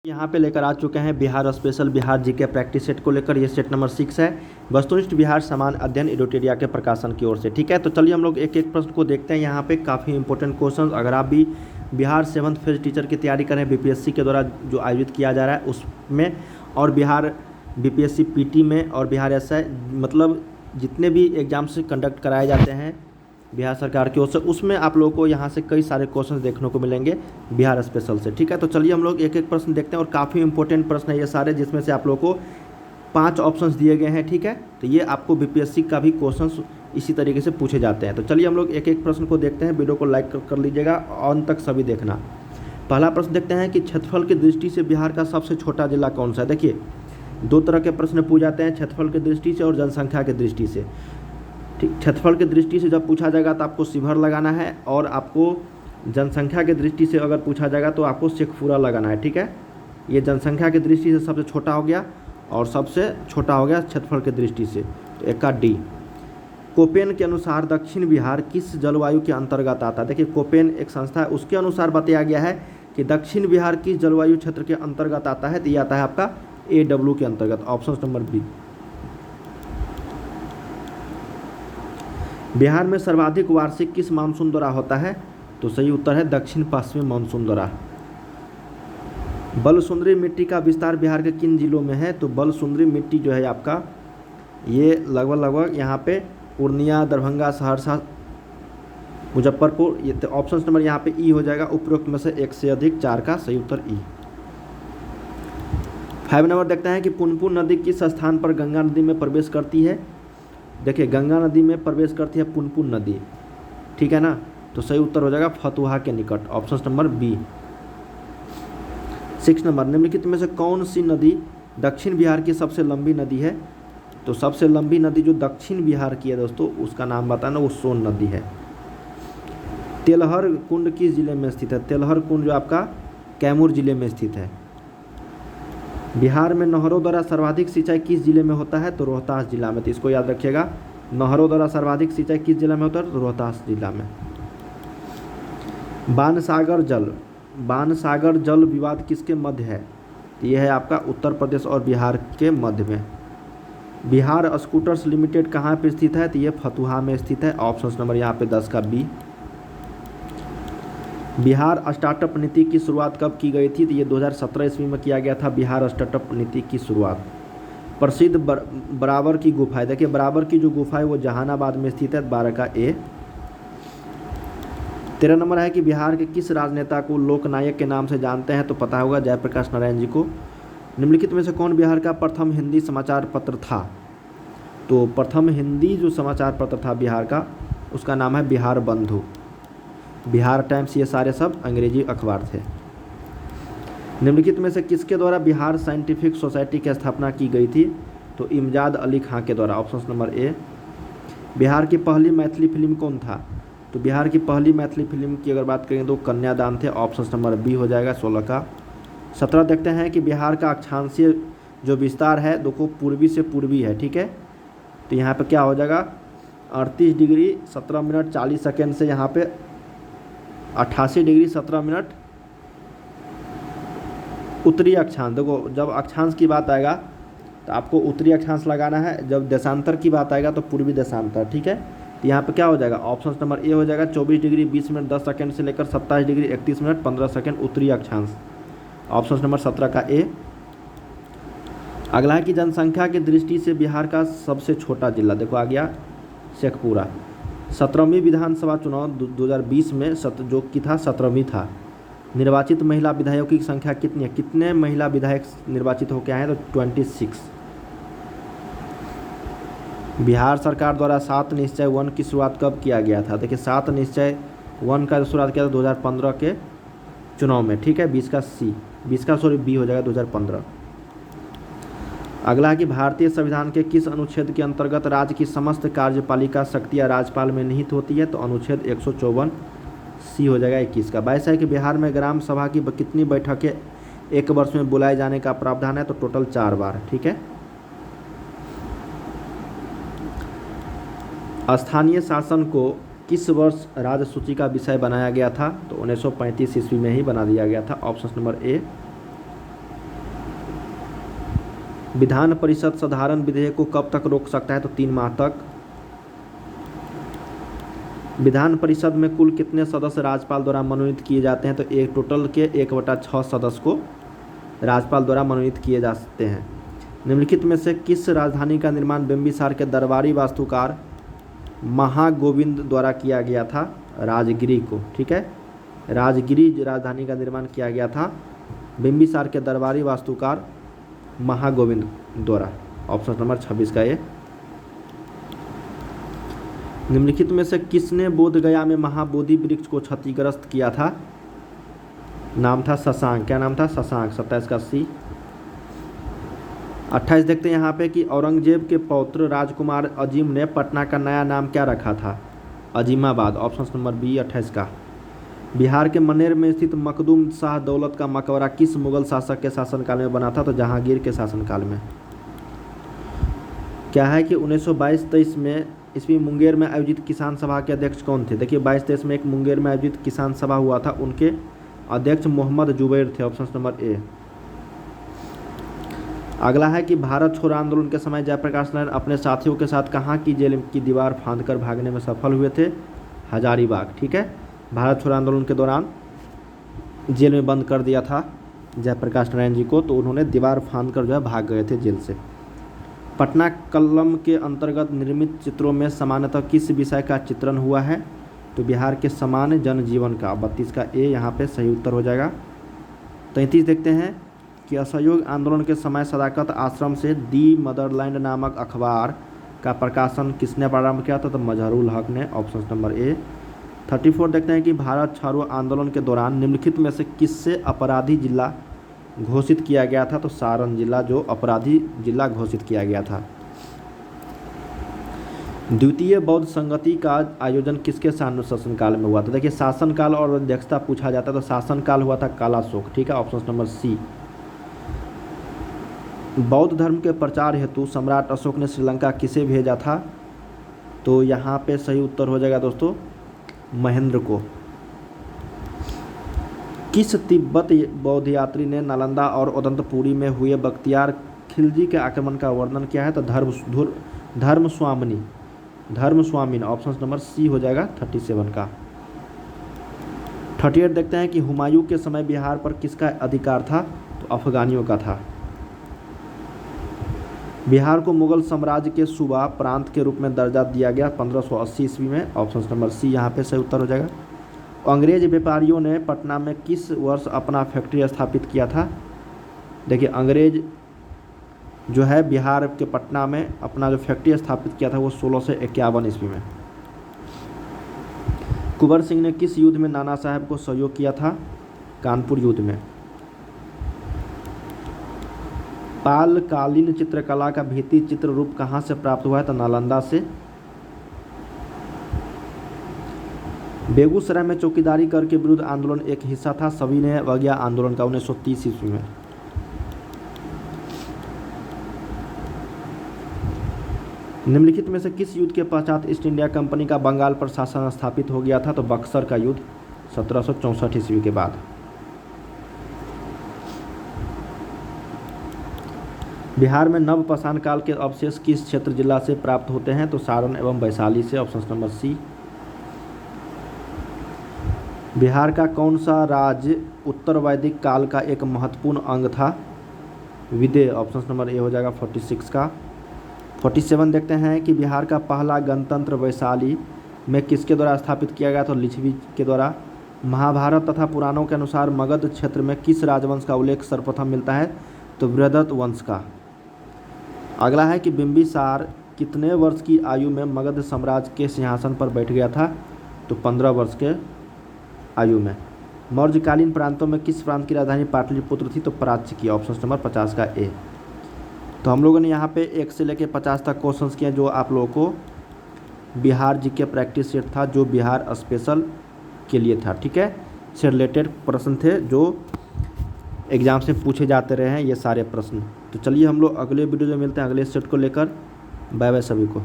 यहाँ पे लेकर आ चुके हैं Bihar special Bihar GK practice set को लेकर। ये सेट नंबर 6 है, वस्तुनिष्ठ बिहार समान अध्ययन एडोटेरिया के प्रकाशन की ओर से। ठीक है, तो चलिए हम लोग एक एक प्रश्न को देखते हैं। यहाँ पे काफ़ी इंपॉर्टेंट क्वेश्चन, अगर आप भी बिहार 7th फेज टीचर की तैयारी करें बीपीएससी के द्वारा जो आयोजित किया जा रहा है उसमें, और बिहार बीपीएससी पीटी में, और बिहार एसआई, मतलब जितने भी एग्जाम्स कंडक्ट कराए जाते हैं बिहार सरकार की ओर से, उसमें आप लोगों को यहाँ से कई सारे क्वेश्चन देखने को मिलेंगे बिहार स्पेशल से। ठीक है, तो चलिए हम लोग एक एक प्रश्न देखते हैं, और काफ़ी इंपॉर्टेंट प्रश्न है ये सारे, जिसमें से आप लोगों को 5 ऑप्शंस दिए गए हैं। ठीक है, तो ये आपको बीपीएससी का भी क्वेश्चन इसी तरीके से पूछे जाते हैं। तो चलिए हम लोग एक एक प्रश्न को देखते हैं। वीडियो को लाइक कर लीजिएगा, अंत तक सभी देखना। पहला प्रश्न देखते हैं कि क्षेत्रफल की दृष्टि से बिहार का सबसे छोटा जिला कौन सा है। देखिए, 2 तरह के प्रश्न पूछे जाते हैं, क्षेत्रफल की दृष्टि से और जनसंख्या की दृष्टि से। ठीक, क्षेत्रफल की दृष्टि से जब पूछा जाएगा तो आपको शिवहर लगाना है, और आपको जनसंख्या की दृष्टि से अगर पूछा जाएगा तो आपको शेखपुरा लगाना है। ठीक है, ये जनसंख्या की दृष्टि से सबसे छोटा हो गया, और सबसे छोटा हो गया क्षेत्रफल की दृष्टि से, तो एक का डी। कोपेन के अनुसार दक्षिण बिहार किस जलवायु के अंतर्गत आता है। देखिए, कोपेन एक संस्था है, उसके अनुसार बताया गया है कि दक्षिण बिहार किस जलवायु क्षेत्र के अंतर्गत आता है, तो ये आता है आपका AW के अंतर्गत, ऑप्शन नंबर बी। बिहार में सर्वाधिक वार्षिक किस मानसून दौरा होता है, तो सही उत्तर है दक्षिण पश्चिमी मानसून दौरा। बलसुंदरी मिट्टी का विस्तार बिहार के किन जिलों में है, तो बलसुंदरी मिट्टी जो है आपका, ये लगभग यहाँ पे पूर्णिया, दरभंगा, सहरसा, मुजफ्फरपुर, ये तो ऑप्शन नंबर यहाँ पे ई हो जाएगा। उपरोक्त में से 1 से अधिक 4 का सही उत्तर ई। 5 नंबर देखते हैं कि पुनपुन नदी किस स्थान पर गंगा नदी में प्रवेश करती है। देखिए, गंगा नदी में प्रवेश करती है पुनपुन नदी, ठीक है ना, तो सही उत्तर हो जाएगा फतुहा के निकट, ऑप्शन नंबर बी। 6 नंबर, निम्नलिखित में से कौन सी नदी दक्षिण बिहार की सबसे लंबी नदी है, तो सबसे लंबी नदी जो दक्षिण बिहार की है दोस्तों, उसका नाम बताना, वो सोन नदी है। तेलहर कुंड किस जिले में स्थित है। तेलहर कुंड जो आपका कैमूर जिले में स्थित है। बिहार में नहरों द्वारा सर्वाधिक सिंचाई किस जिले में होता है, तो रोहतास जिला में, तो इसको याद रखिएगा, नहरों द्वारा सर्वाधिक सिंचाई किस जिला में होता है, तो रोहतास जिला में। बाणसागर जल विवाद किसके मध्य है, तो यह है आपका उत्तर प्रदेश और बिहार के मध्य में। बिहार स्कूटर्स लिमिटेड कहाँ पे स्थित है, तो ये फतुहा में स्थित है, ऑप्शन नंबर यहाँ पे 10 का बी। बिहार स्टार्टअप नीति की शुरुआत कब की गई थी, तो ये 2017 ईस्वी में किया गया था बिहार स्टार्टअप नीति की शुरुआत। प्रसिद्ध बराबर की गुफा है। देखिए, बराबर की जो गुफा है वो जहानाबाद में स्थित है, 12 का ए। 13 नंबर है कि बिहार के किस राजनेता को लोकनायक के नाम से जानते हैं, तो पता होगा जयप्रकाश नारायण जी को। निम्नलिखित में से कौन बिहार का प्रथम हिंदी समाचार पत्र था, तो प्रथम हिंदी जो समाचार पत्र था बिहार का, उसका नाम है बिहार बंधु। बिहार टाइम्स, ये सारे सब अंग्रेजी अखबार थे। निम्नलिखित में से किसके द्वारा बिहार साइंटिफिक सोसाइटी की स्थापना की गई थी, तो इमजाद अली खां के द्वारा, ऑप्शन नंबर ए। बिहार की पहली मैथिली फिल्म कौन था, तो बिहार की पहली मैथिली फिल्म की अगर बात करें तो कन्यादान थे, ऑप्शन नंबर बी हो जाएगा, 16 का। 17 देखते हैं कि बिहार का अक्षांशीय जो विस्तार है, देखो पूर्वी से पूर्वी है, ठीक है, तो यहाँ पे क्या हो जाएगा 38 डिग्री 17 मिनट 40 सेकेंड से यहाँ पे 88 डिग्री 17 मिनट उत्तरी अक्षांश। देखो, जब अक्षांश की बात आएगा तो आपको उत्तरी अक्षांश लगाना है, जब देशांतर की बात आएगा तो पूर्वी देशांतर, ठीक है, तो यहाँ पे क्या हो जाएगा, ऑप्शन नंबर ए हो जाएगा, 24 डिग्री 20 मिनट 10 सेकेंड से लेकर 27 डिग्री 31 मिनट 15 सेकेंड उत्तरी अक्षांश, ऑप्शन नंबर 17 का ए। अगला है कि जनसंख्या की दृष्टि से बिहार का सबसे छोटा जिला, देखो आ गया शेखपुरा। 17वीं विधानसभा चुनाव 2020 में जो कि था 17वीं था। निर्वाचित महिला विधायकों की संख्या कितनी है, कितने महिला विधायक निर्वाचित होकर आए हैं, तो 26। बिहार सरकार द्वारा 7 निश्चय 1 की शुरुआत कब किया गया था। देखिए, 7 निश्चय 1 का शुरुआत किया था 2015 के चुनाव में, ठीक है, 20 का बी हो जाएगा 2015। अगला है कि भारतीय संविधान के किस अनुच्छेद के अंतर्गत राज्य की समस्त कार्यपालिका शक्तियाँ राज्यपाल में निहित होती है, तो अनुच्छेद 154 सी हो जाएगा 21 का। 22 है कि बिहार में ग्राम सभा की कितनी बैठकें एक वर्ष में बुलाए जाने का प्रावधान है, तो टोटल 4 बार, ठीक है। स्थानीय शासन को किस वर्ष राज्य सूची का विषय बनाया गया था, तो 1935 ईस्वी में ही बना दिया गया था, option number A. Vidhan Parishad साधारण विधेयक को कब तक रोक सकता है? तो 3 माह तक। विधान परिषद में कुल कितने सदस्य राज्यपाल द्वारा मनोनीत किए जाते हैं? तो एक टोटल के 1/6 सदस्य को राज्यपाल द्वारा मनोनीत किए जा सकते हैं। निम्नलिखित में से किस राजधानी का निर्माण बिंबिसार के दरबारी वास्तुकार महागोविंद द्वारा किया गया था? राजगिरी को। ठीक है, राजगिरी राजधानी का निर्माण किया गया था बिंबिसार के दरबारी वास्तुकार महागोविंद द्वारा। ऑप्शन नंबर 26 का ये। निम्नलिखित में से किसने बोधगया में महाबोधि वृक्ष को क्षतिग्रस्त किया था? नाम था शशांक। क्या नाम था? शशांक। 27 का सी। 28 देखते हैं यहाँ पे कि औरंगजेब के पौत्र राजकुमार अजीम ने पटना का नया नाम क्या रखा था? अजीमाबाद। ऑप्शन नंबर बी 28 का। बिहार के मनेर में स्थित मखदूम शाह दौलत का मकबरा किस मुगल शासक के शासनकाल में बना था? तो जहांगीर के शासनकाल में। क्या है कि 1922-23 में ईस्वी मुंगेर में आयोजित किसान सभा के अध्यक्ष कौन थे? देखिए 22-23 में एक मुंगेर में आयोजित किसान सभा हुआ था, उनके अध्यक्ष मोहम्मद जुबैर थे। Option number A. अगला है कि भारत छोड़ो आंदोलन के समय जयप्रकाश नारायण अपने साथियों के साथ कहाँ की जेल की दीवार फांदकर भागने में सफल हुए थे? हजारीबाग। ठीक है, भारत छोड़ो आंदोलन के दौरान जेल में बंद कर दिया था जयप्रकाश नारायण जी को, तो उन्होंने दीवार फांदकर जो है भाग गए थे जेल से। पटना कलम के अंतर्गत निर्मित चित्रों में सामान्यतः किस विषय का चित्रण हुआ है? तो बिहार के सामान्य जनजीवन का। 32 का ए यहाँ पे सही उत्तर हो जाएगा। 33 देखते हैं कि असहयोग आंदोलन के समय सदाकत आश्रम से दी मदरलैंड नामक अखबार का प्रकाशन किसने प्रारंभ किया था? तो मजहरुल हक ने। Option number A. 34 देखते हैं कि भारत छोड़ो आंदोलन के दौरान निम्नलिखित में से किससे अपराधी जिला घोषित किया गया था? तो सारण जिला जो अपराधी जिला घोषित किया गया था। द्वितीय बौद्ध संगति का आयोजन किसके शासनकाल में हुआ था? देखिए शासनकाल और अध्यक्षता पूछा जाता है, तो शासनकाल हुआ था कालाशोक। ठीक है, ऑप्शन नंबर सी। बौद्ध धर्म के प्रचार हेतु सम्राट अशोक ने श्रीलंका किसे भेजा था? तो यहाँ पे सही उत्तर हो जाएगा दोस्तों महेंद्र को। किस तिब्बत बौद्ध यात्री ने नालंदा और उदंतपुरी में हुए बख्तियार खिलजी के आक्रमण का वर्णन किया है? तो धर्मस्वामिन। ऑप्शन नंबर सी हो जाएगा 37 का। 38 देखते हैं कि हुमायूं के समय बिहार पर किसका अधिकार था? तो अफगानियों का था। बिहार को मुगल साम्राज्य के सूबा प्रांत के रूप में दर्जा दिया गया 1580 ईस्वी में। ऑप्शन नंबर सी यहाँ पे सही उत्तर हो जाएगा। अंग्रेज व्यापारियों ने पटना में किस वर्ष अपना फैक्ट्री स्थापित किया था? देखिए अंग्रेज जो है बिहार के पटना में अपना जो फैक्ट्री स्थापित किया था वो 1651 ईस्वी में। कुंवर सिंह ने किस युद्ध में नाना साहब को सहयोग किया था? कानपुर युद्ध में। पालकालीन चित्रकला का भित्ति चित्र रूप कहाँ से प्राप्त हुआ है? तो नालंदा से। बेगूसराय में चौकीदारी कर के विरुद्ध आंदोलन एक हिस्सा था सविनय अवज्ञा आंदोलन का 1930 ईस्वी में। निम्नलिखित में से किस युद्ध के पश्चात ईस्ट इंडिया कंपनी का बंगाल पर शासन स्थापित हो गया था? तो बक्सर का युद्ध 1764 ईस्वी के बाद। बिहार में नवपाषाण काल के अवशेष किस क्षेत्र जिला से प्राप्त होते हैं? तो सारण एवं वैशाली से। Option number C. बिहार का कौन सा राज्य उत्तर वैदिक काल का एक महत्वपूर्ण अंग था? विदेह। ऑप्शन नंबर ए हो जाएगा 46 का। 47 देखते हैं कि बिहार का पहला गणतंत्र वैशाली में किसके द्वारा स्थापित किया गया? तो लिच्छवी के द्वारा। महाभारत तथा पुराणों के अनुसार मगध क्षेत्र में किस राजवंश का उल्लेख सर्वप्रथम मिलता है? तो बृहदत्त वंश का। अगला है कि बिंबिसार कितने वर्ष की आयु में मगध साम्राज्य के सिंहासन पर बैठ गया था? तो 15 वर्ष के आयु में। मौर्यकालीन प्रांतों में किस प्रांत की राजधानी पाटलिपुत्र थी? तो प्राच्य की। ऑप्शन नंबर 50 का ए। तो हम लोगों ने यहाँ पे 1 से लेकर 50 तक क्वेश्चंस किए जो आप लोगों को बिहार जीके प्रैक्टिस सेट था जो बिहार स्पेशल के लिए था। ठीक है, से रिलेटेड प्रश्न थे जो एग्जाम से पूछे जाते रहे हैं ये सारे प्रश्न। तो चलिए हम लोग अगले वीडियो में मिलते हैं अगले सेट को लेकर। बाय बाय सभी को।